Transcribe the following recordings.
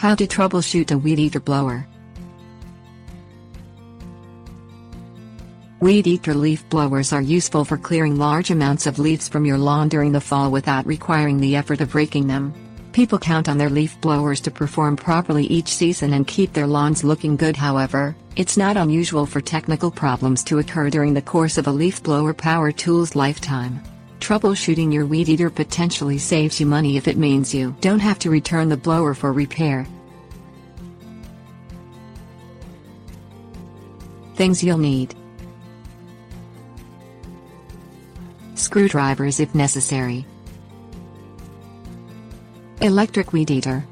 How to troubleshoot a weed eater blower. Weed eater leaf blowers are useful for clearing large amounts of leaves from your lawn during the fall without requiring the effort of raking them. People count on their leaf blowers to perform properly each season and keep their lawns looking good. However, it's not unusual for technical problems to occur during the course of a leaf blower power tool's lifetime. Troubleshooting your weed eater potentially saves you money if it means you don't have to return the blower for repair. Things you'll need: screwdrivers if necessary, electric weed eater.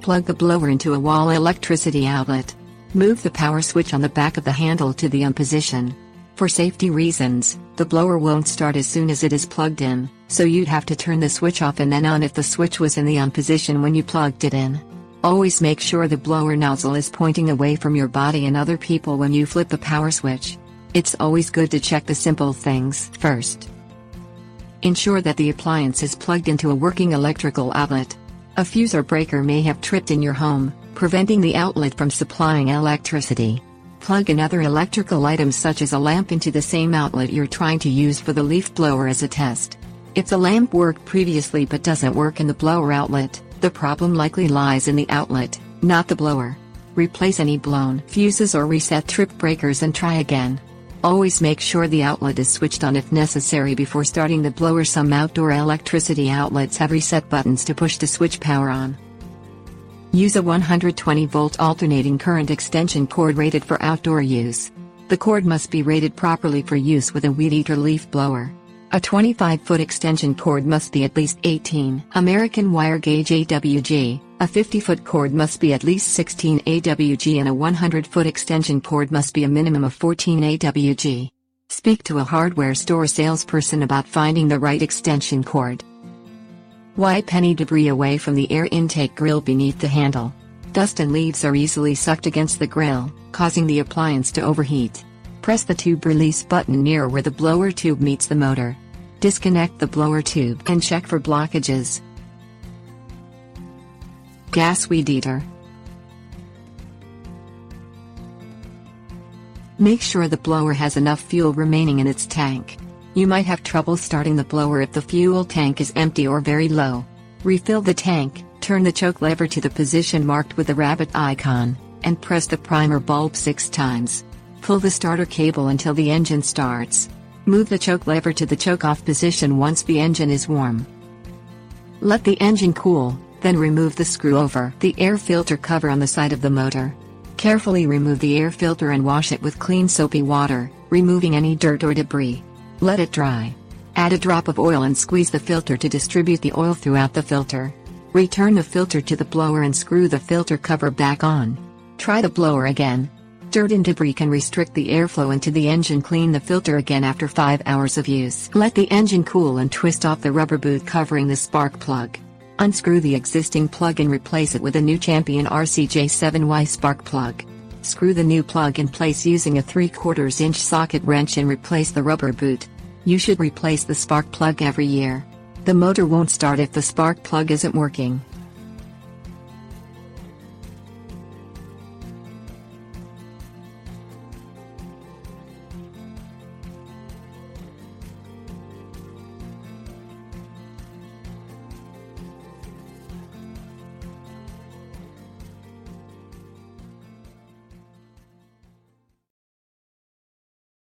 Plug the blower into a wall electricity outlet. Move the power switch on the back of the handle to the on position. For safety reasons, the blower won't start as soon as it is plugged in, so you'd have to turn the switch off and then on if the switch was in the on position when you plugged it in. Always make sure the blower nozzle is pointing away from your body and other people when you flip the power switch. It's always good to check the simple things first. Ensure that the appliance is plugged into a working electrical outlet. A fuse or breaker may have tripped in your home, preventing the outlet from supplying electricity. Plug in other electrical items such as a lamp into the same outlet you're trying to use for the leaf blower as a test. If the lamp worked previously but doesn't work in the blower outlet, the problem likely lies in the outlet, not the blower. Replace any blown fuses or reset trip breakers and try again. Always make sure the outlet is switched on if necessary before starting the blower. Some outdoor electricity outlets have reset buttons to push the switch power on. Use a 120-volt alternating current extension cord rated for outdoor use. The cord must be rated properly for use with a weed eater leaf blower. A 25-foot extension cord must be at least 18 American wire gauge AWG, a 50-foot cord must be at least 16 AWG, and a 100-foot extension cord must be a minimum of 14 AWG. Speak to a hardware store salesperson about finding the right extension cord. Wipe any debris away from the air intake grill beneath the handle. Dust and leaves are easily sucked against the grill, causing the appliance to overheat. Press the tube release button near where the blower tube meets the motor. Disconnect the blower tube and check for blockages. Gas weed eater. Make sure the blower has enough fuel remaining in its tank. You might have trouble starting the blower if the fuel tank is empty or very low. Refill the tank, turn the choke lever to the position marked with the rabbit icon, and press the primer bulb 6 times. Pull the starter cable until the engine starts. Move the choke lever to the choke-off position once the engine is warm. Let the engine cool, then remove the screw over the air filter cover on the side of the motor. Carefully remove the air filter and wash it with clean soapy water, removing any dirt or debris. Let it dry. Add a drop of oil and squeeze the filter to distribute the oil throughout the filter. Return the filter to the blower and screw the filter cover back on. Try the blower again. Dirt and debris can restrict the airflow into the engine. Clean the filter again after 5 hours of use. Let the engine cool and twist off the rubber boot covering the spark plug. Unscrew the existing plug and replace it with a new Champion RCJ7Y spark plug. Screw the new plug in place using a 3/4 inch socket wrench and replace the rubber boot. You should replace the spark plug every year. The motor won't start if the spark plug isn't working.